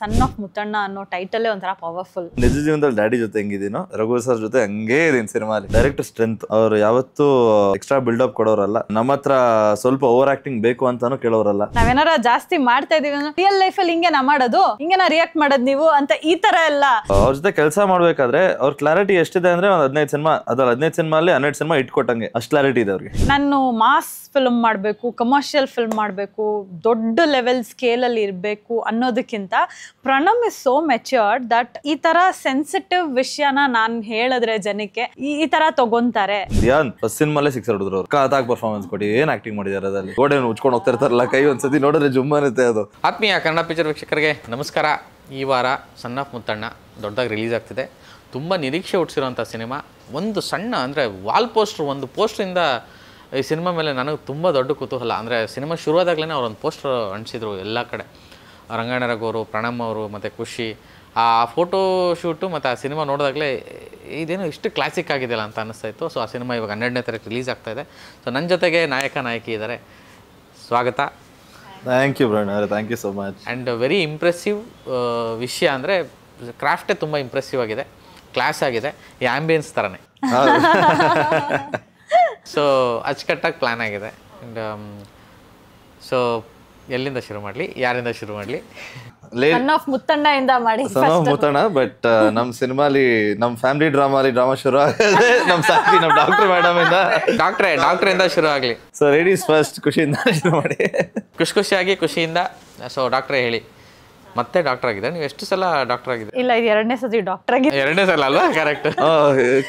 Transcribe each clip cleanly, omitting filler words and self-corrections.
ಸನ್ of Muthanna ಅನ್ನೋ title ಒಂಥರ powerful. ನಿಜ ಜೀವನದಲ್ಲಿ ಡ್ಯಾಡಿ ಜೊತೆ ಹೆಂಗಿದೀನೋ ರಘು ಸರ್ ಜೊತೆ ಹಂಗೇ ಇದೀನಿ ಸಿನಿಮಾಲಿ. ಡೈರೆಕ್ಟರ್ ಸ್ಟ್ರೆಂತ್, ಅವ್ರು ಯಾವತ್ತೂ ಎಕ್ಸ್ಟ್ರಾ ಬಿಲ್ಡಪ್ ಕೊಡೋರಲ್ಲ. ನಮ್ಮ ಹತ್ರ ಸ್ವಲ್ಪ ಓವರ್ ಆಕ್ಟಿಂಗ್ ಬೇಕು ಅಂತಾನು ಕೇಳೋರಲ್ಲ. ನಾವೇನಾರ ಜಾಸ್ತಿ ಮಾಡ್ತಾ ಇದೀವಿ ರಿಯಲ್ ಲೈಫ್ ಅಲ್ಲಿ ಹಿಂಗೆ ನಾ ಮಾಡೋದು, ಹಿಂಗೆ ರಿಯಾಕ್ಟ್ ಮಾಡೋದು ನೀವು ಅಂತ ಈ ತರ ಎಲ್ಲ. ಅವ್ರ ಜೊತೆ ಕೆಲಸ ಮಾಡ್ಬೇಕಾದ್ರೆ ಅವ್ರ ಕ್ಲಾರಿಟಿ ಎಷ್ಟಿದೆ ಅಂದ್ರೆ ಒಂದ್ 15 ಸಿನಿಮಾ, ಅದ್ರಲ್ಲಿ 15 ಸಿನಿಮಾ ಅಲ್ಲಿ 12 ಸಿನಿಮಾ ಇಟ್ಕೊಟ್ಟಂಗೆ ಅಷ್ಟು ಕ್ಲಾರಿಟಿ ಇದೆ ಅವ್ರಿಗೆ. ನಾನು ಮಾಸ್ ಫಿಲ್ಮ್ ಮಾಡಬೇಕು, ಕಮರ್ಷಿಯಲ್ ಫಿಲ್ಮ್ ಮಾಡಬೇಕು, ದೊಡ್ಡ ಲೆವೆಲ್ ಸ್ಕೇಲ್ ಅಲ್ಲಿ ಇರಬೇಕು ಅನ್ನೋದಕ್ಕಿಂತ Pranam is so matured that ಈ ತರ ಸೆನ್ಸಿಟಿವ್ ವಿಷಯನ ನಾನ್ ಹೇಳಿದ್ರೆ ಜನಕ್ಕೆ ಈ ತರ ತಗೊಂತಾರೆ. ಧ್ಯಾನ್ ಫಸ್ಟ್ ಸಿನಿಮಾಲೇ 6 ಹೊಡೆದ್ರು ಅವ್ರು. ಕಾತಾಗಿ ಪರ್ಫಾರ್ಮೆನ್ಸ್ ಕೊಡಿ, ಏನ್ ಆಕ್ಟಿಂಗ್ ಮಾಡಿದಾರೆ ಅದಲ್ಲಿ. ಗೋಡೆ ಉಚ್ಕೊಂಡು ಹೋಗ್ತಾ ಇರ್ತಾರಲ್ಲ, ಕೈ ಒಂದ್ಸತಿ ನೋಡಿದ್ರೆ ಜುಮ್ ಅನ್ನುತ್ತೆ ಅದು. ಆತ್ಮೀಯ ಕನ್ನಡ ಪಿಕ್ಚರ್ ವೀಕ್ಷಕರಿಗೆ ನಮಸ್ಕಾರ. ಈ ವಾರ ಸನ್ ಆಫ್ ಮುತ್ತಣ್ಣ ದೊಡ್ಡದಾಗಿ ರಿಲೀಸ್ ಆಗ್ತಿದೆ. ತುಂಬ ನಿರೀಕ್ಷೆ ಹುಟ್ಟಿಸಿರೋಂಥ ಸಿನಿಮಾ. ಒಂದು ಸಣ್ಣ ಅಂದರೆ ವಾಲ್ ಪೋಸ್ಟ್ರ್, ಒಂದು ಪೋಸ್ಟ್ರಿಂದ ಈ ಸಿನಿಮಾ ಮೇಲೆ ನನಗೆ ತುಂಬ ದೊಡ್ಡ ಕುತೂಹಲ. ಅಂದರೆ ಸಿನಿಮಾ ಶುರುವಾದಾಗಲೇ ಅವ್ರೊಂದು ಪೋಸ್ಟರ್ ಅಂಟಿಸಿದ್ರು ಎಲ್ಲ ಕಡೆ. ರಂಗಾಯಣ ರಘು ಅವರು, ಪ್ರಣಮ್ ಅವರು ಮತ್ತು ಖುಷಿ. ಆ ಫೋಟೋ ಶೂಟು ಮತ್ತು ಆ ಸಿನಿಮಾ ನೋಡಿದಾಗಲೇ ಇದೇನು ಇಷ್ಟು ಕ್ಲಾಸಿಕ್ ಆಗಿದೆಯಲ್ಲ ಅಂತ ಅನ್ನಿಸ್ತಾಯಿತ್ತು. ಸೊ ಆ ಸಿನಿಮಾ ಇವಾಗ 12ನೇ ತಾರೀಕು ರಿಲೀಸ್ ಆಗ್ತಾಯಿದೆ. ಸೊ ನನ್ನ ಜೊತೆಗೆ ನಾಯಕಿ ಇದ್ದಾರೆ. ಸ್ವಾಗತ. ಥ್ಯಾಂಕ್ ಯು ಬ್ರಣ್ಣ, thank you so much. And very impressive ವಿಷಯ ಅಂದರೆ ಕ್ರಾಫ್ಟೇ ತುಂಬ ಇಂಪ್ರೆಸಿವ್ ಆಗಿದೆ, ಕ್ಲಾಸ್ ಆಗಿದೆ, ಈ ಆ್ಯಂಬಿಯನ್ಸ್ ಥರನೇ. ಸೊ ಅಚ್ಚುಕಟ್ಟಾಗಿ ಪ್ಲ್ಯಾನ್ ಆಗಿದೆ. ಆ್ಯಂಡ್ ಸೊ ಎಲ್ಲಿಂದ ಶುರು ಮಾಡಲಿ, ಯಾರಿಂದ ಶುರು ಮಾಡಲಿ? ಸನ್ ಆಫ್ ಮುತ್ತಣ್ಣ ಇಂದ ಮಾಡಿ. ಸನ್ ಆಫ್ ಮುತ್ತಣ್ಣ, ಬಟ್ ನಮ್ಮ ಸಿನಿಮಾಲಿ ನಮ್ಮ ಫ್ಯಾಮಿಲಿ ಡ್ರಾಮಾ ಶುರು ಆಗಿದೆ. ನಮ್ಮ ಸಾಕಿ ನಮ್ಮ ಡಾಕ್ಟರ್ ಮೇಡಮ್ ಇಂದ ಡಾಕ್ಟ್ರಿಂದ ಶುರು ಆಗಲಿ. ಸೊ ಲೇಡೀಸ್ ಫಸ್ಟ್, ಖುಷಿಯಿಂದ ಶುರು ಮಾಡಿ. ಖುಷಿಯಾಗಿ ಖುಷಿಯಿಂದ. ಸೊ ಡಾಕ್ಟ್ರೇ ಹೇಳಿ, ಮತ್ತೆ ಡಾಕ್ಟರ್ ಆಗಿದೆ. ನೀವು ಎಷ್ಟು ಸಲ ಡಾಕ್ಟರ್ ಆಗಿದೆ? ಇಲ್ಲ, ಇದು 2ನೇ ಸತಿ ಡಾಕ್ಟರ್ ಆಗಿದೆ. 2ನೇ ಸಲ ಅಲ್ವಾ? ಕರೆಕ್ಟ್.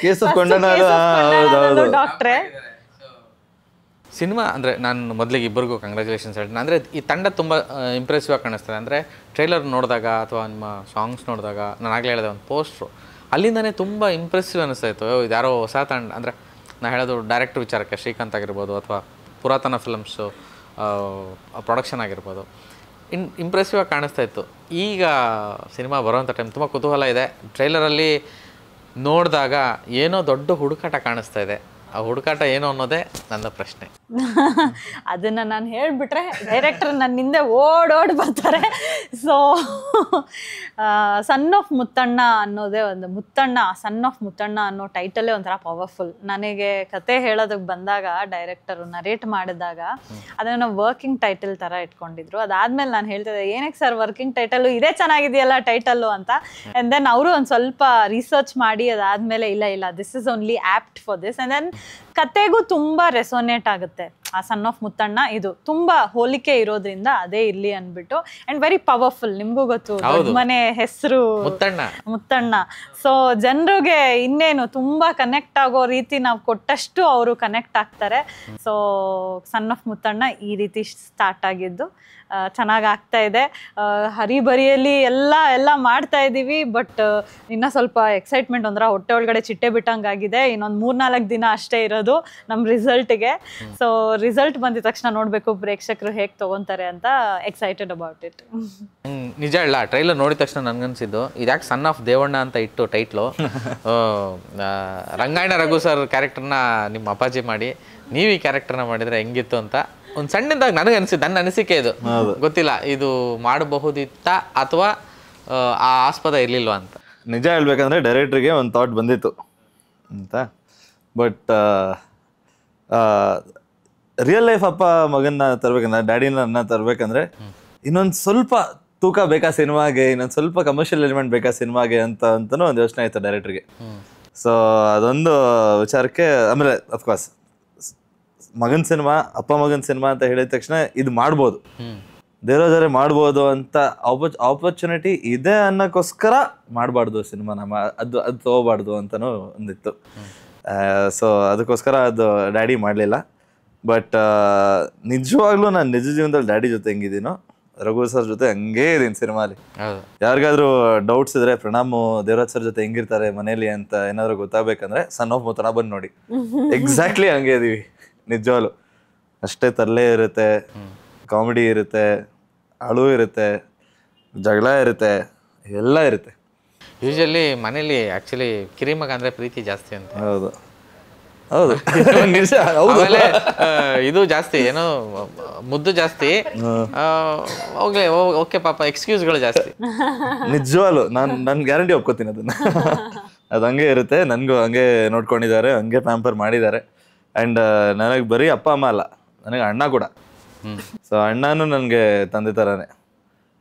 ಕೇಸ್ ಆಫ್ ಕೊಂಡನ ಡಾಕ್ಟ್ರೇ. ಸಿನಿಮಾ ಅಂದರೆ ನಾನು ಮೊದಲಿಗೆ ಇಬ್ಬರಿಗೂ ಕಂಗ್ರ್ಯಾಚುಲೇಷನ್ಸ್ ಹೇಳ್ತೀನಿ. ಅಂದರೆ ಈ ತಂಡ ತುಂಬ ಇಂಪ್ರೆಸಿವ್ ಆಗಿ ಕಾಣಿಸ್ತದೆ. ಅಂದರೆ ಟ್ರೈಲರ್ ನೋಡಿದಾಗ ಅಥವಾ ನಿಮ್ಮ ಸಾಂಗ್ಸ್ ನೋಡಿದಾಗ, ನಾನು ಆಗಲೇ ಹೇಳಿದೆ ಒಂದು ಪೋಸ್ಟ್ರು, ಅಲ್ಲಿಂದನೇ ತುಂಬ ಇಂಪ್ರೆಸಿವ್ ಅನ್ನಿಸ್ತಾಯಿತ್ತು. ಇದು ಯಾರೋ ಹೊಸ ತಂಡ. ಅಂದರೆ ನಾನು ಹೇಳೋದು ಡೈರೆಕ್ಟರ್ ವಿಚಾರಕ್ಕೆ, ಶ್ರೀಕಾಂತ್ ಆಗಿರ್ಬೋದು ಅಥವಾ ಪುರಾತನ ಫಿಲಮ್ಸು ಪ್ರೊಡಕ್ಷನ್ ಆಗಿರ್ಬೋದು, ಇಂಪ್ರೆಸಿವ್ ಆಗಿ ಕಾಣಿಸ್ತಾ ಇತ್ತು. ಈಗ ಸಿನಿಮಾ ಬರೋವಂಥ ಟೈಮ್ ತುಂಬ ಕುತೂಹಲ ಇದೆ. ಟ್ರೈಲರಲ್ಲಿ ನೋಡಿದಾಗ ಏನೋ ದೊಡ್ಡ ಹುಡುಕಾಟ ಕಾಣಿಸ್ತಾ ಇದೆ. ಆ ಹುಡುಕಾಟ ಏನು ಅನ್ನೋದೇ ನನ್ನ ಪ್ರಶ್ನೆ. ಅದನ್ನ ನಾನು ಹೇಳ್ಬಿಟ್ರೆ ಡೈರೆಕ್ಟರ್ ನನ್ನ ಹಿಂದೆ ಓಡ್ ಬರ್ತಾರೆ. ಸೊ ಸನ್ ಆಫ್ ಮುತ್ತಣ್ಣ ಅನ್ನೋದೇ ಒಂದು, ಮುತ್ತಣ್ಣ ಸನ್ ಆಫ್ ಮುತ್ತಣ್ಣ ಅನ್ನೋ ಟೈಟಲೇ ಒಂಥರ ಪವರ್ಫುಲ್. ನನಗೆ ಕತೆ ಹೇಳೋದಕ್ಕೆ ಬಂದಾಗ ಡೈರೆಕ್ಟರು ನರೇಟ್ ಮಾಡಿದಾಗ ಅದನ್ನ ವರ್ಕಿಂಗ್ ಟೈಟಲ್ ಥರ ಇಟ್ಕೊಂಡಿದ್ರು. ಅದಾದ್ಮೇಲೆ ನಾನು ಹೇಳ್ತಿದ್ದೆ, ಏನಕ್ಕೆ ಸರ್ ವರ್ಕಿಂಗ್ ಟೈಟಲು, ಇದೇ ಚೆನ್ನಾಗಿದೆಯಲ್ಲ ಟೈಟಲ್ಲು ಅಂತ. ಆ್ಯಂಡ್ ದೆನ್ ಅವರು ಒಂದು ಸ್ವಲ್ಪ ರಿಸರ್ಚ್ ಮಾಡಿ ಅದಾದಮೇಲೆ ಇಲ್ಲ this is only apt for this. And then ಕತೆಗೂ ತುಂಬಾ ರೆಸೋನೇಟ್ ಆಗುತ್ತೆ. ಆ ಸನ್ ಆಫ್ ಮುತ್ತಣ್ಣ ಇದು ತುಂಬಾ ಹೋಲಿಕೆ ಇರೋದ್ರಿಂದ ಅದೇ ಇರ್ಲಿ ಅನ್ಬಿಟ್ಟು. And very powerful. ನಿಮ್ಗೂ ಗೊತ್ತು ಮನೆ ಹೆಸರು ಮುತ್ತಣ್ಣ. ಸೊ ಜನರಿಗೆ ಇನ್ನೇನು ತುಂಬಾ ಕನೆಕ್ಟ್ ಆಗೋ ರೀತಿ ನಾವು ಕೊಟ್ಟಷ್ಟು ಅವರು ಕನೆಕ್ಟ್ ಆಗ್ತಾರೆ. ಸೊ ಸನ್ ಆಫ್ ಮುತ್ತಣ್ಣ ಈ ರೀತಿ ಸ್ಟಾರ್ಟ್ ಆಗಿದ್ದು ಚೆನ್ನಾಗಿ ಆಗ್ತಾ ಇದೆ. ಹರಿಬರಿಯಲ್ಲಿ ಎಲ್ಲ ಮಾಡ್ತಾ ಇದ್ದೀವಿ. ಬಟ್ ಇನ್ನೂ ಸ್ವಲ್ಪ ಎಕ್ಸೈಟ್ಮೆಂಟ್ ಅಂದ್ರೆ ಹೊಟ್ಟೆ ಒಳಗಡೆ ಚಿಟ್ಟೆ ಬಿಟ್ಟಂಗಾಗಿದೆ. ಇನ್ನೊಂದು 3-4 ದಿನ ಅಷ್ಟೇ ಇರೋದು ನಮ್ಮ ರಿಸಲ್ಟ್ಗೆ. ಸೊ ರಿಸಲ್ಟ್ ಬಂದಿದ ತಕ್ಷಣ ನೋಡಬೇಕು ಪ್ರೇಕ್ಷಕರು ಹೇಗೆ ತಗೊಂತಾರೆ ಅಂತ. Excited about it. ನಿಜ ಇಲ್ಲ, ಟ್ರೈಲರ್ ನೋಡಿದ ತಕ್ಷಣ ನನ್ಗನ್ಸಿದ್ದು ಇದ್ಯಾಕೆ ಸನ್ ಆಫ್ ದೇವಣ್ಣ ಅಂತ ಇಟ್ಟು ಟೈಟ್ಲು. ರಂಗಾಯಣ ರಘು ಸರ್ ಕ್ಯಾರೆಕ್ಟರ್ನ ನಿಮ್ಮ ಅಪ್ಪಾಜಿ ಮಾಡಿ ನೀವು ಈ ಕ್ಯಾರೆಕ್ಟರ್ನ ಮಾಡಿದರೆ ಹೆಂಗಿತ್ತು ಅಂತ ಒಂದು ಸಣ್ಣದಾಗ ನನಗೆ ಅನಿಸಿದ್ದು. ನನ್ನ ಅನಿಸಿಕೆ ಇದು, ಗೊತ್ತಿಲ್ಲ ಇದು ಮಾಡಬಹುದಿತ್ತ ಅಥವಾ ಆ ಆಸ್ಪದ ಇರಲಿಲ್ವಾ ಅಂತ. ನಿಜ ಹೇಳ್ಬೇಕಂದ್ರೆ ಡೈರೆಕ್ಟ್ರಿಗೆ ಒಂದು ಥಾಟ್ ಬಂದಿತ್ತು ಅಂತ. ಬಟ್ ರಿಯಲ್ ಲೈಫ್ ಅಪ್ಪ ಮಗನ್ನ ತರ್ಬೇಕಂದ್ರೆ, ಡ್ಯಾಡಿನ ತರ್ಬೇಕಂದ್ರೆ ಇನ್ನೊಂದು ಸ್ವಲ್ಪ ತೂಕ ಬೇಕಾ ಸಿನಿಮಾಗೆ, ಇನ್ನೊಂದು ಸ್ವಲ್ಪ ಕಮರ್ಷಿಯಲ್ ಎಲಿಮೆಂಟ್ ಬೇಕಾ ಸಿನಿಮಾಗೆ ಅಂತನೂ ಒಂದು ಯೋಚನೆ ಆಯ್ತು ಡೈರೆಕ್ಟ್ರಿಗೆ. ಸೊ ಅದೊಂದು ವಿಚಾರಕ್ಕೆ ಆಮೇಲೆ ಅಫ್ಕೋರ್ಸ್ ಮಗನ್ ಸಿನಿಮಾ, ಅಪ್ಪ ಮಗನ್ ಸಿನಿಮಾ ಅಂತ ಹೇಳಿದ ತಕ್ಷಣ ಇದು ಮಾಡ್ಬೋದು, ದೇವರಾಜರೇ ಮಾಡ್ಬೋದು ಅಂತ ಆಪರ್ಚುನಿಟಿ ಇದೆ ಅನ್ನೋಕ್ಕೋಸ್ಕರ ಮಾಡಬಾರ್ದು ಸಿನಿಮಾನ, ಅದು ತಗೋಬಾರ್ದು ಅಂತನೂ ಒಂದಿತ್ತು. ಸೊ ಅದಕ್ಕೋಸ್ಕರ ಅದು ಡ್ಯಾಡಿ ಮಾಡಲಿಲ್ಲ. ಬಟ್ ನಿಜವಾಗ್ಲೂ ನಾನು ನಿಜ ಜೀವನದಲ್ಲಿ ಡ್ಯಾಡಿ ಜೊತೆ ಹೆಂಗಿದ್ದೀನೋ ರಘು ಸರ್ ಜೊತೆ ಹಂಗೇ ಇದೀನಿ ಸಿನಿಮಾಲಿ. ಯಾರಿಗಾದ್ರೂ ಡೌಟ್ಸ್ ಇದ್ರೆ ಪ್ರಣಮ್ ದೇವರಾಜ್ ಸರ್ ಜೊತೆ ಹೆಂಗಿರ್ತಾರೆ ಮನೇಲಿ ಅಂತ ಏನಾದ್ರು ಗೊತ್ತಾಗಬೇಕಂದ್ರೆ ಸನ್ ಆಫ್ ಮುತ್ತಣ್ಣ ಬಂದು ನೋಡಿ. ಎಕ್ಸಾಕ್ಟ್ಲಿ ಹಂಗೆ ಇದೀವಿ ನಿಜವಾಗ್ಲು. ಅಷ್ಟೇ ತರಲೆ ಇರುತ್ತೆ, ಕಾಮಿಡಿ ಇರುತ್ತೆ, ಅಳು ಇರುತ್ತೆ, ಜಗಳ ಇರುತ್ತೆ, ಎಲ್ಲ ಇರುತ್ತೆ. ಯೂಶಲಿ ಮನೇಲಿ ಆ್ಯಕ್ಚುಲಿ ಕಿರಿಮಗ ಅಂದರೆ ಪ್ರೀತಿ ಜಾಸ್ತಿ ಅಂತ. ಹೌದು. ಹೌದು ನಿಜ, ಹೌದು. ಆಮೇಲೆ ಇದು ಜಾಸ್ತಿ ಏನೋ ಮುದ್ದು ಜಾಸ್ತಿ, ಓಕೆ ಪಾಪ ಎಕ್ಸ್ಕ್ಯೂಸ್ಗಳು ಜಾಸ್ತಿ. ನಿಜವಾಗ್ಲು ನಾನು ಗ್ಯಾರಂಟಿ ಒಪ್ಕೋತೀನಿ ಅದನ್ನ. ಅದು ಹಂಗೆ ಇರುತ್ತೆ. ನನಗೂ ಹಂಗೆ ನೋಡ್ಕೊಂಡಿದ್ದಾರೆ, ಹಂಗೆ ಪ್ಯಾಂಪರ್ ಮಾಡಿದ್ದಾರೆ. ಆ್ಯಂಡ್ ನನಗೆ ಬರೀ ಅಪ್ಪ ಅಮ್ಮ ಅಲ್ಲ, ನನಗೆ ಅಣ್ಣ ಕೂಡ. ಸೊ ಅಣ್ಣನೂ ನನಗೆ ತಂದೆ ಥರನೇ.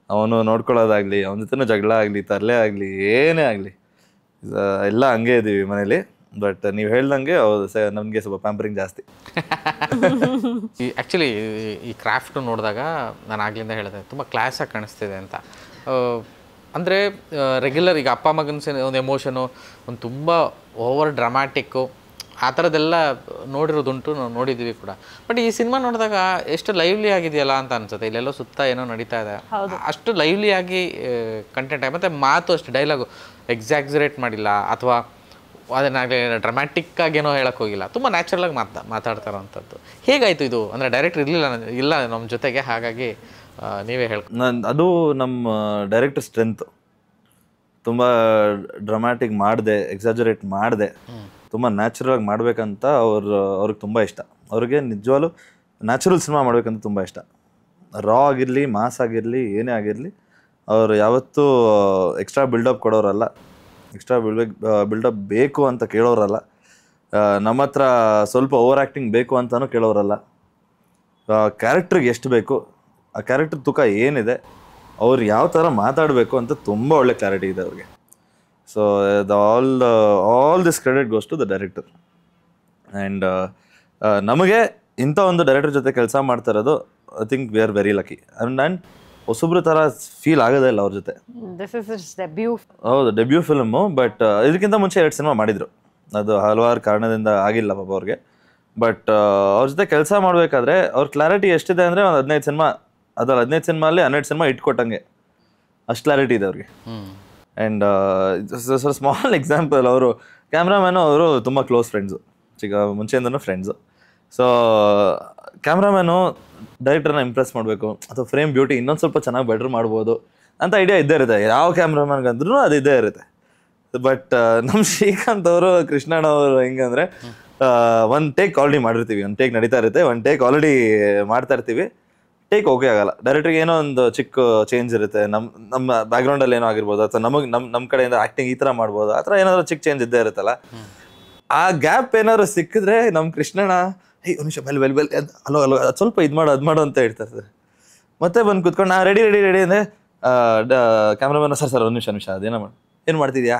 ಅವನು ನೋಡ್ಕೊಳ್ಳೋದಾಗ್ಲಿ, ಅವನ ಜೊತೆನೂ ಜಗಳ ಆಗಲಿ, ತರಲೆ ಆಗಲಿ, ಏನೇ ಆಗಲಿ, ಎಲ್ಲ ಹಂಗೆ ಇದ್ದೀವಿ ಮನೇಲಿ. ಬಟ್ ನೀವು ಹೇಳ್ದಂಗೆ ನಮಗೆ ಸ್ವಲ್ಪ ಪ್ಯಾಂಪರಿಂಗ್ ಜಾಸ್ತಿ. ಆ್ಯಕ್ಚುಲಿ ಈ ಕ್ರಾಫ್ಟ್ ನೋಡಿದಾಗ ನಾನು ಆಗ್ಲಿಂದ ಹೇಳಿದೆ ತುಂಬ ಕ್ಲಾಸಾಗಿ ಕಾಣಿಸ್ತಿದೆ ಅಂತ. ಅಂದರೆ ರೆಗ್ಯುಲರ್ ಈಗ ಅಪ್ಪ ಮಗನ ಒಂದು ಎಮೋಷನು, ಒಂದು ತುಂಬ ಓವರ್ ಡ್ರಾಮ್ಯಾಟಿಕ್ಕು, ಆ ಥರದ್ದೆಲ್ಲ ನೋಡಿರೋದುಂಟು, ನಾವು ನೋಡಿದ್ದೀವಿ ಕೂಡ. ಬಟ್ ಈ ಸಿನಿಮಾ ನೋಡಿದಾಗ ಎಷ್ಟು ಲೈವ್ಲಿ ಆಗಿದೆಯಲ್ಲ ಅಂತ ಅನ್ಸುತ್ತೆ. ಇಲ್ಲೆಲ್ಲೋ ಸುತ್ತ ಏನೋ ನಡೀತಾ ಇದೆ, ಅಷ್ಟು ಲೈವ್ಲಿ ಆಗಿ ಕಂಟೆಂಟ್ ಆಗಿ, ಮತ್ತು ಮಾತು ಅಷ್ಟು ಡೈಲಾಗು ಎಕ್ಸಾಕ್ಸರೇಟ್ ಮಾಡಿಲ್ಲ ಅಥವಾ ಅದನ್ನಾಗಲಿ ಡ್ರಾಮ್ಯಾಟಿಕ್ ಆಗೇನೋ ಹೇಳಕ್ಕೆ ಹೋಗಿಲ್ಲ, ತುಂಬ ನ್ಯಾಚುರಲಾಗಿ ಮಾತಾಡ್ತಾರೋಂಥದ್ದು. ಹೇಗಾಯಿತು ಇದು? ಅಂದರೆ ಡೈರೆಕ್ಟರ್ ಇಲ್ಲ ನಮ್ಮ ಜೊತೆಗೆ, ಹಾಗಾಗಿ ನೀವೇ ಅದು ನಮ್ಮ ಡೈರೆಕ್ಟರ್ ಸ್ಟ್ರೆಂತ್. ತುಂಬ ಡ್ರಾಮ್ಯಾಟಿಕ್ ಮಾಡಿದೆ, ಎಕ್ಸಾಜರೇಟ್ ಮಾಡಿದೆ, ತುಂಬ ನ್ಯಾಚುರಲಾಗಿ ಮಾಡಬೇಕಂತ ಅವ್ರಿಗೆ ತುಂಬ ಇಷ್ಟ. ಅವ್ರಿಗೆ ನಿಜವಾಗ್ಲೂ ನ್ಯಾಚುರಲ್ ಸಿನಿಮಾ ಮಾಡಬೇಕಂತ ತುಂಬ ಇಷ್ಟ. ರಾ ಆಗಿರಲಿ, ಮಾಸ್ ಆಗಿರಲಿ, ಏನೇ ಆಗಿರಲಿ, ಅವರು ಯಾವತ್ತೂ ಎಕ್ಸ್ಟ್ರಾ ಬಿಲ್ಡಪ್ ಕೊಡೋರಲ್ಲ, ಎಕ್ಸ್ಟ್ರಾ ಬಿಲ್ಡಪ್ ಬೇಕು ಅಂತ ಕೇಳೋರಲ್ಲ, ನಮ್ಮ ಹತ್ರ ಸ್ವಲ್ಪ ಓವರ್ ಆ್ಯಕ್ಟಿಂಗ್ ಬೇಕು ಅಂತಲೂ ಕೇಳೋರಲ್ಲ. ಕ್ಯಾರೆಕ್ಟ್ರಿಗೆ ಎಷ್ಟು ಬೇಕು, ಆ ಕ್ಯಾರೆಕ್ಟರ್ ತೂಕ ಏನಿದೆ, ಅವ್ರು ಯಾವ ಥರ ಮಾತಾಡಬೇಕು ಅಂತ ತುಂಬ ಒಳ್ಳೆ ಕ್ಲಾರಿಟಿ ಇದೆ ಅವ್ರಿಗೆ. So all this credit goes to the director. And ನಮಗೆ ಇಂಥ ಒಂದು ಡೈರೆಕ್ಟರ್ ಜೊತೆ ಕೆಲಸ ಮಾಡ್ತಾ ಇರೋದು, I think we are very lucky. And ಹೊಸಬ್ರ ಥರ ಫೀಲ್ ಆಗೋದೇ ಇಲ್ಲ ಅವ್ರ ಜೊತೆ. ಹೌದು, ಡೆಬ್ಯೂ ಫಿಲ್ಮು. ಬಟ್ ಇದಕ್ಕಿಂತ ಮುಂಚೆ 2 ಸಿನಿಮಾ ಮಾಡಿದರು, ಅದು ಹಲವಾರು ಕಾರಣದಿಂದ ಆಗಿಲ್ಲ ಪಾಪ ಅವ್ರಿಗೆ. ಬಟ್ ಅವ್ರ ಜೊತೆ ಕೆಲಸ ಮಾಡಬೇಕಾದ್ರೆ ಅವ್ರ ಕ್ಲಾರಿಟಿ ಎಷ್ಟಿದೆ ಅಂದರೆ, ಒಂದು 15 ಸಿನಿಮಾ, ಅದ್ರಲ್ಲಿ 15 ಸಿನಿಮಾಲಿ 12 ಸಿನಿಮಾ ಇಟ್ಕೊಟ್ಟಂಗೆ, ಅಷ್ಟು ಕ್ಲಾರಿಟಿ ಇದೆ ಅವ್ರಿಗೆ. ಆ್ಯಂಡ್ ಸ್ಮಾಲ್ ಎಕ್ಸಾಂಪಲ್, ಅವರು ಕ್ಯಾಮ್ರಾಮ್ಯಾನು ಅವರು ತುಂಬ ಕ್ಲೋಸ್ ಫ್ರೆಂಡ್ಸು, ಮುಂಚೆಯಿಂದನೂ ಫ್ರೆಂಡ್ಸು. ಸೊ ಕ್ಯಾಮ್ರಾಮ್ಯಾನು ಡೈರೆಕ್ಟರ್ನ ಇಂಪ್ರೆಸ್ ಮಾಡಬೇಕು ಅಥವಾ ಫ್ರೇಮ್ ಬ್ಯೂಟಿ ಇನ್ನೊಂದು ಸ್ವಲ್ಪ ಚೆನ್ನಾಗಿ ಬೆಟ್ರ್ ಮಾಡ್ಬೋದು ಅಂತ ಐಡಿಯಾ ಇದ್ದೇ ಇರುತ್ತೆ, ಯಾವ ಕ್ಯಾಮ್ರಾಮ್ಯಾನ್ಗಂದ್ರೂ ಅದು ಇದ್ದೇ ಇರುತ್ತೆ. ಬಟ್ ನಮ್ಮ ಶ್ರೀಕಾಂತ್ ಅವರು, ಕೃಷ್ಣಣ್ಣ ಅವರು ಹೆಂಗಂದರೆ, ಒಂದು ಟೇಕ್ ಆಲ್ರೆಡಿ ಮಾಡಿರ್ತೀವಿ, ಒಂದು ಟೇಕ್ ನಡೀತಾ ಇರುತ್ತೆ, ಒಂದು ಟೇಕ್ ಆಲ್ರೆಡಿ ಮಾಡ್ತಾ ಇರ್ತೀವಿ, ಟೇಕ್ ಓಕೆ ಆಗಲ್ಲ. ಡೈರೆಕ್ಟ್ರಿಗೆ ಏನೋ ಒಂದು ಚಿಕ್ಕ ಚೇಂಜ್ ಇರುತ್ತೆ, ನಮ್ಮ ಬ್ಯಾಕ್ಗ್ರೌಂಡಲ್ಲಿ ಏನೋ ಆಗಿರ್ಬೋದು, ಅಥವಾ ನಮ್ಮ ಕಡೆಯಿಂದ ಆ್ಯಕ್ಟಿಂಗ್ ಈ ಥರ ಮಾಡ್ಬೋದು, ಆ ಥರ ಏನಾದರೂ ಚಿಕ್ಕ ಚೇಂಜ್ ಇದ್ದೇ ಇರುತ್ತಲ್ಲ. ಆ ಗ್ಯಾಪ್ ಏನಾದ್ರು ಸಿಕ್ಕಿದ್ರೆ ನಮ್ಮ ಕೃಷ್ಣಣ್ಣ, ಒಂದು ನಿಮಿಷ ಬೆಲ್ ಅಲೋ ಅದು ಸ್ವಲ್ಪ ಇದು ಮಾಡು ಅದು ಮಾಡು ಅಂತ ಹೇಳ್ತಾರೆ. ಮತ್ತೆ ಬಂದು ಕುತ್ಕೊಂಡು ನಾ ರೆಡಿ ಅಂದರೆ ಕ್ಯಾಮ್ರಾಮನ್, ಸರ್ ಒಂದು ನಿಮಿಷ ಅದೇನೋ ಏನು ಮಾಡ್ತಿದ್ಯಾ,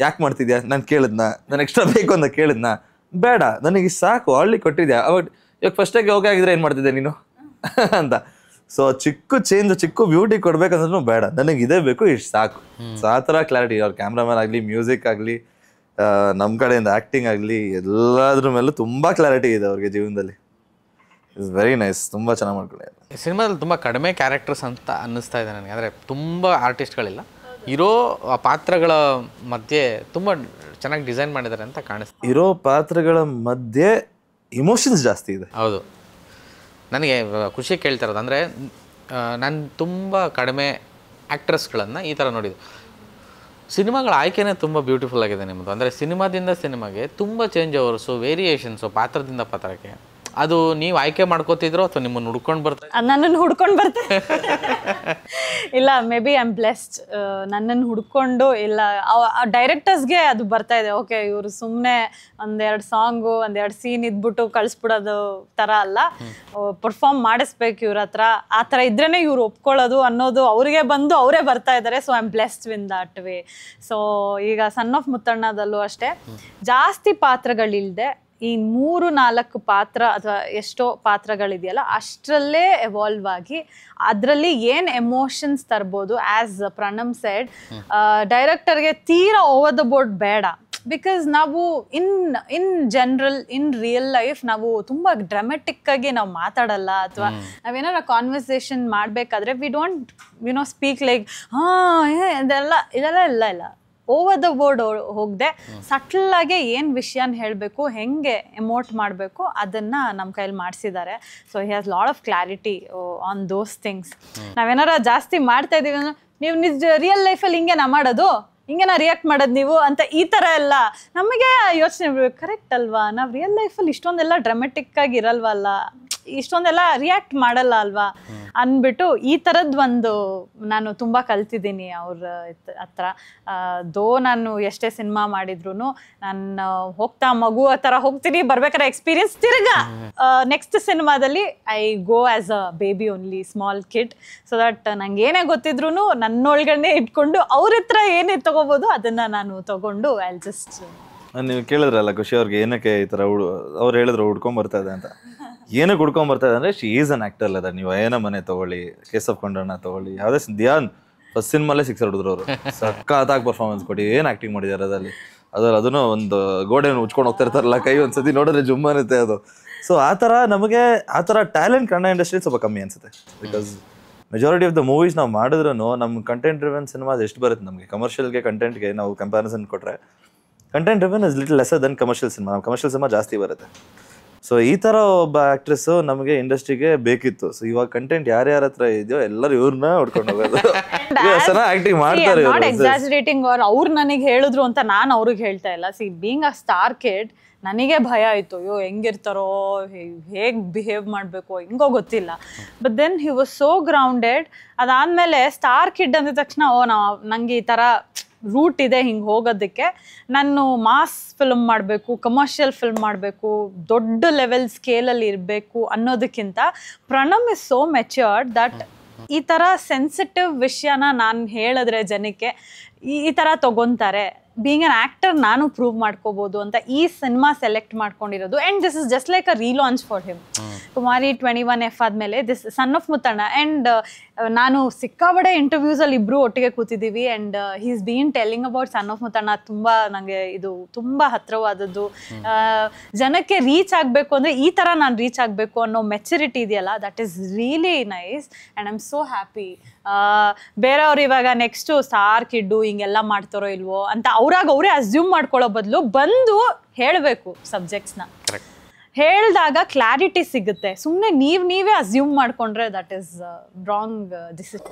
ಯಾಕೆ ಮಾಡ್ತಿದ್ಯಾ, ನಾನು ಕೇಳಿದ್ನಾ, ನಾನು ಎಕ್ಸ್ಟ್ರಾ ಬೇಕು ಅಂತ ಕೇಳಿದ್ನಾ, ಬೇಡ ನನಗೆ ಸಾಕು ಆಲ್ರೆಡಿ ಕೊಟ್ಟಿದ್ಯಾ, ಅವಾಗ ಇವಾಗ ಫಸ್ಟಾಗಿ ಓಕೆ ಆಗಿದ್ರೆ ಏನು ಮಾಡ್ತಿದ್ದೆ ನೀನು ಅಂತ. ಸೊ ಚಿಕ್ಕ ಚೇಂಜ್, ಚಿಕ್ಕ ಬ್ಯೂಟಿ ಕೊಡ್ಬೇಕಂದ್ರೂ ಬೇಡ, ನನಗೆ ಇದೇ ಬೇಕು, ಇಷ್ಟು ಸಾಕು. ಸೊ ಆ ಥರ ಕ್ಲಾರಿಟಿ ಅವ್ರ ಕ್ಯಾಮ್ರಾಮನ್ ಆಗಲಿ, ಮ್ಯೂಸಿಕ್ ಆಗಲಿ, ನಮ್ಮ ಕಡೆಯಿಂದ ಆ್ಯಕ್ಟಿಂಗ್ ಆಗಲಿ, ಎಲ್ಲದ್ರ ಮೇಲೂ ತುಂಬ ಕ್ಲಾರಿಟಿ ಇದೆ ಅವ್ರಿಗೆ ಜೀವನದಲ್ಲಿ. ಇಟ್ಸ್ ವೆರಿ ನೈಸ್, ತುಂಬ ಚೆನ್ನಾಗಿ ಮಾಡ್ಕೊಂಡಿದ್ದಾರೆ. ಸಿನಿಮಾದಲ್ಲಿ ತುಂಬ ಕಡಿಮೆ ಕ್ಯಾರೆಕ್ಟರ್ಸ್ ಅಂತ ಅನ್ನಿಸ್ತಾ ಇದೆ ನನಗೆ. ಅಂದರೆ ತುಂಬ ಆರ್ಟಿಸ್ಟ್ಗಳಿಲ್ಲ, ಇರೋ ಆ ಪಾತ್ರಗಳ ಮಧ್ಯೆ ತುಂಬ ಚೆನ್ನಾಗಿ ಡಿಸೈನ್ ಮಾಡಿದ್ದಾರೆ ಅಂತ ಕಾಣಿಸ್ತು. ಇರೋ ಪಾತ್ರಗಳ ಮಧ್ಯೆ ಇಮೋಷನ್ಸ್ ಜಾಸ್ತಿ ಇದೆ. ಹೌದು, ನನಗೆ ಖುಷಿ ಕೇಳ್ತಿರೋದು ಅಂದರೆ, ನಾನು ತುಂಬ ಕಡಿಮೆ ಆ್ಯಕ್ಟ್ರೆಸ್ಗಳನ್ನು ಈ ಥರ ನೋಡಿದೆ. ಸಿನಿಮಾಗಳ ಆಯ್ಕೆನೇ ತುಂಬ ಬ್ಯೂಟಿಫುಲ್ ಆಗಿದೆ ನಿಮ್ಮದು. ಅಂದರೆ ಸಿನಿಮಾದಿಂದ ಸಿನಿಮಾಗೆ ತುಂಬ ಚೇಂಜ್ ಓವರ್ಸು, ವೇರಿಯೇಷನ್ಸು ಪಾತ್ರದಿಂದ ಪಾತ್ರಕ್ಕೆ. ಅದು ನೀವು ಆಯ್ಕೆ ಮಾಡ್ಕೋತಿದ್ರೋ ಅಥವಾ ನಿಮ್ಮನ್ನು ಹುಡ್ಕೊಂಡು ಬರ್ತಾರೆ? ನನ್ನನ್ನು ಹುಡ್ಕೊಂಡು ಬರ್ತಾರೆ. ಇಲ್ಲ, may be I am blessed. ನನ್ನನ್ನು ಹುಡ್ಕೊಂಡು, ಇಲ್ಲ ಡೈರೆಕ್ಟರ್ಸ್ಗೆ ಅದು ಬರ್ತಾ ಇದೆ. ಓಕೆ, ಇವರು ಸುಮ್ಮನೆ 1-2 ಸಾಂಗು, 1-2 ಸೀನ್ ಇದ್ಬಿಟ್ಟು ಕಳಿಸ್ಬಿಡೋದು ಥರ ಅಲ್ಲ, ಪರ್ಫಾರ್ಮ್ ಮಾಡಿಸ್ಬೇಕು ಇವ್ರ ಹತ್ರ. ಆ ಥರ ಇದ್ರೇ ಇವ್ರು ಒಪ್ಕೊಳ್ಳೋದು ಅನ್ನೋದು ಅವ್ರಿಗೆ ಬಂದು ಅವರೇ ಬರ್ತಾ ಇದ್ದಾರೆ. So I am blessed win that way. So ಈಗ ಸನ್ ಆಫ್ ಮುತ್ತಣ್ಣದಲ್ಲೂ ಅಷ್ಟೇ, ಜಾಸ್ತಿ ಪಾತ್ರಗಳಿಲ್ಲದೆ ಈ 3-4 ಪಾತ್ರ ಅಥವಾ ಎಷ್ಟೋ ಪಾತ್ರಗಳಿದೆಯಲ್ಲ, ಅಷ್ಟರಲ್ಲೇ ಎವಾಲ್ವ್ ಆಗಿ ಅದರಲ್ಲಿ ಏನು ಎಮೋಷನ್ಸ್ ತರ್ಬೋದು. ಆ್ಯಸ್ ಪ್ರಣಮ್ ಸೆಡ್, ಡೈರೆಕ್ಟರ್ಗೆ ತೀರಾ ಓವರ್ ದ ಬೋರ್ಡ್ ಬೇಡ. ಬಿಕಾಸ್ ನಾವು in general, in real life ನಾವು ತುಂಬ ಡ್ರಾಮೆಟಿಕ್ಕಾಗಿ ನಾವು ಮಾತಾಡಲ್ಲ, ಅಥವಾ ನಾವೇನಾರ ಕಾನ್ವರ್ಸೇಷನ್ ಮಾಡಬೇಕಾದ್ರೆ ವಿ ಡೋಂಟ್ ಸ್ಪೀಕ್ ಲೈಕ್ ಇದೆಲ್ಲ ಇಲ್ಲ. ಓವರ್ ದ ಬೋರ್ಡ್ ಹೋಗದೆ ಸಟ್ಲಾಗೆ ಏನು ವಿಷಯನ ಹೇಳಬೇಕು, ಹೆಂಗೆ ಎಮೋಟ್ ಮಾಡಬೇಕು, ಅದನ್ನು ನಮ್ಮ ಕೈಯಲ್ಲಿ ಮಾಡಿಸಿದ್ದಾರೆ. So he has lot of clarity on those things. ನಾವೇನಾರ ಜಾಸ್ತಿ ಮಾಡ್ತಾ ಇದ್ದೀವಿ ಅಂದ್ರೆ, ನೀವು ನಿಜ ರಿಯಲ್ ಲೈಫಲ್ಲಿ ಹಿಂಗೆ ನಾ ಮಾಡೋದು, ಹಿಂಗೇನ ರಿಯಾಕ್ಟ್ ಮಾಡೋದು ನೀವು ಅಂತ ಈ ಥರ ಎಲ್ಲ ನಮಗೆ ಯೋಚನೆ ಕರೆಕ್ಟ್ ಅಲ್ವಾ, ನಾವು ರಿಯಲ್ ಲೈಫಲ್ಲಿ ಇಷ್ಟೊಂದೆಲ್ಲ ಡ್ರಾಮೆಟಿಕ್ ಆಗಿ ಇರಲ್ವಲ್ಲ, ಇಷ್ಟೊಂದೆಲ್ಲ ರಿಯಾಕ್ಟ್ ಮಾಡಲ್ಲ ಅಲ್ವಾ ಅಂದ್ಬಿಟ್ಟು ಈ ಥರದ್ದು ಒಂದು ನಾನು ತುಂಬ ಕಲ್ತಿದ್ದೀನಿ ಅವ್ರ ಹತ್ರ. ನಾನು ಎಷ್ಟೇ ಸಿನಿಮಾ ಮಾಡಿದ್ರು ನಾನು ಹೋಗ್ತಾ ಮಗು ಆ ಥರ ಹೋಗ್ತೀನಿ, ಬರ್ಬೇಕಾದ್ರೆ ಎಕ್ಸ್ಪೀರಿಯನ್ಸ್ ತಿರ್ಗಾ ನೆಕ್ಸ್ಟ್ ಸಿನಿಮಾದಲ್ಲಿ I go as a baby only, small kid, so that ನಂಗೆ ಏನೇ ಗೊತ್ತಿದ್ರು ನನ್ನೊಳಗಡೆ ಇಟ್ಕೊಂಡು ಅವ್ರ ಹತ್ರ ಏನೇ ತಗೋಬೋದು ಅದನ್ನ ನಾನು ತಗೊಂಡು ಐ ಜಸ್ಟ್. ನೀವು ಕೇಳಿದ್ರಲ್ಲ ಖುಷಿ ಅವ್ರಿಗೆ ಏನಕ್ಕೆ ಈ ಥರ ಅವ್ರು ಹೇಳಿದ್ರು ಹುಡ್ಕೊಂಬರ್ತಾ ಇದೆ ಅಂತ. ಏನಕ್ಕೆ ಹುಡ್ಕೊಂಬರ್ತಾ ಇದೆ ಅಂದರೆ ಶಿ ಈಸ್ ಅನ್ ಆ್ಯಕ್ಟರ್ ಅದ. ನೀವು ಏನ ಮನೆ ತೊಗೊಳ್ಳಿ, ಕೇಸ್ ಆಫ್ ಕೊಂಡಣ್ಣ ತೊಗೊಳ್ಳಿ, ಯಾವುದೇ ಧ್ಯಾನ್ ಫಸ್ಟ್ ಸಿನಿಮಾಲೇ 6 ಹೊಡೆದ್ರು ಅವರು. ಸಕ್ಕತ್ತಾಗಿ ಪರ್ಫಾರ್ಮೆನ್ಸ್ ಕೊಟ್ಟು ಏನು ಆ್ಯಕ್ಟಿಂಗ್ ಮಾಡಿದ್ದಾರೆ ಅದ್ರಲ್ಲಿ. ಅದನ್ನು ಒಂದು ಗೋಡೆಯನ್ನು ಉಚ್ಕೊಂಡು ಹೋಗ್ತಾ ಇರ್ತಾರಲ್ಲ, ಕೈ ಒಂದ್ಸತಿ ನೋಡಿದ್ರೆ ಜುಮ್ ಅನ್ನುತ್ತೆ ಅದು. ಸೊ ಆ ಥರ ನಮಗೆ ಆ ಥರ ಟ್ಯಾಲೆಂಟ್ ಕನ್ನಡ ಇಂಡಸ್ಟ್ರಿ ಸ್ವಲ್ಪ ಕಮ್ಮಿ ಅನ್ಸುತ್ತೆ. Because majority of the movies ನಾವು ಮಾಡಿದ್ರು ನಮ್ಮ ಕಂಟೆಂಟ್ ಡ್ರಿವನ್ ಸಿನಿಮಾಸ್ ಎಷ್ಟು ಬರುತ್ತೆ ನಮಗೆ, ಕಮರ್ಷಿಯಲ್ಗೆ ಕಂಟೆಂಟ್ಗೆ ನಾವು ಕಂಪ್ಯಾರಿಸನ್ ಕೊಟ್ಟರೆ content driven is little lesser then commercial cinema. Commercial cinema ಜಾಸ್ತಿ ಬರುತ್ತೆ. ಸೊ ಈ ಥರ ಒಬ್ಬ ಆ್ಯಕ್ಟ್ರೆಸ್ಸು ನಮಗೆ ಇಂಡಸ್ಟ್ರಿಗೆ ಬೇಕಿತ್ತು. ಸೊ ಇವಾಗ ಕಂಟೆಂಟ್ ಯಾರ್ಯಾರ ಹತ್ರ ಇದೆಯೋ ಎಲ್ಲರೂ ಇವ್ರನ್ನ ಹೊಡ್ಕೊಂಡು ಹೋಗೋದು. ಆಕ್ಟಿಂಗ್ ಮಾಡ್ತಾರೆ, ನಾಟ್ ಎಕ್ಸಾಜರೇಟಿಂಗ್. ಅವ್ರು ನನಗೆ ಹೇಳಿದ್ರು ಅಂತ ನಾನು ಅವ್ರಿಗೆ ಹೇಳ್ತಾ ಇಲ್ಲ. C being a star kid ನನಗೆ ಭಯ ಆಯಿತು, ಅಯ್ಯೋ ಹೆಂಗಿರ್ತಾರೋ, ಹೇಗೆ ಬಿಹೇವ್ ಮಾಡಬೇಕು ಹೆಂಗೋ ಗೊತ್ತಿಲ್ಲ. But then he was so grounded. ಅದಾದಮೇಲೆ ಸ್ಟಾರ್ ಕಿಡ್ ಅಂದಿದ ತಕ್ಷಣ ನನಗೆ ಈ ಥರ ರೂಟ್ ಇದೆ ಹಿಂಗೆ ಹೋಗೋದಕ್ಕೆ, ನಾನು ಮಾಸ್ ಫಿಲ್ಮ್ ಮಾಡಬೇಕು, ಕಮರ್ಷಿಯಲ್ ಫಿಲ್ಮ್ ಮಾಡಬೇಕು, ದೊಡ್ಡ ಲೆವೆಲ್ ಸ್ಕೇಲಲ್ಲಿ ಇರಬೇಕು ಅನ್ನೋದಕ್ಕಿಂತ Pranam is so matured that ಈ ಥರ ಸೆನ್ಸಿಟಿವ್ ವಿಷಯನ ನಾನು ಹೇಳಿದ್ರೆ ಜನಕ್ಕೆ ಈ ಥರ ತಗೊತಾರೆ. ಬೀಯಿಂಗ್ ಅನ್ ಆ್ಯಕ್ಟರ್ ನಾನು ಪ್ರೂವ್ ಮಾಡ್ಕೋಬೋದು ಅಂತ ಈ ಸಿನಿಮಾ ಸೆಲೆಕ್ಟ್ ಮಾಡ್ಕೊಂಡಿರೋದು. And this is just like a relaunch for him. Kumari 21F ಆದಮೇಲೆ this son of Muttanna. And ನಾನು ಸಿಕ್ಕಾಬಡೆ ಇಂಟರ್ವ್ಯೂಸಲ್ಲಿ ಇಬ್ಬರು ಒಟ್ಟಿಗೆ ಕೂತಿದ್ದೀವಿ. And he is been telling about son of Muttanna. ತುಂಬ ನನಗೆ ಇದು ತುಂಬ ಹತ್ತಿರವಾದದ್ದು. ಜನಕ್ಕೆ ರೀಚ್ ಆಗಬೇಕು ಅಂದರೆ ಈ ಥರ ನಾನು ರೀಚ್ ಆಗಬೇಕು ಅನ್ನೋ ಮೆಚುರಿಟಿ ಇದೆಯಲ್ಲ, that is really nice. And I am so happy. ಬೇರೆಯವ್ರು ಇವಾಗ ನೆಕ್ಸ್ಟು ಸ್ಟಾರ್ ಕಿಡ್ಡು ಹಿಂಗೆಲ್ಲ ಮಾಡ್ತಾರೋ ಇಲ್ವೋ ಅಂತ ಅವರೇ ಅಸ್ಯೂಮ್ ಮಾಡ್ಕೊಳ್ಳೋ ಬದಲು ಬಂದು ಹೇಳಬೇಕು ಸಬ್ಜೆಕ್ಟ್ಸ್ನ. ಹೇಳಿದಾಗ ಕ್ಲಾರಿಟಿ ಸಿಗುತ್ತೆ. ಸುಮ್ಮನೆ ನೀವೇ ಅಸ್ಯೂಮ್ ಮಾಡ್ಕೊಂಡ್ರೆ ದಟ್ ಈಸ್ ರಾಂಗ್ ಡಿಸಿಷನ್.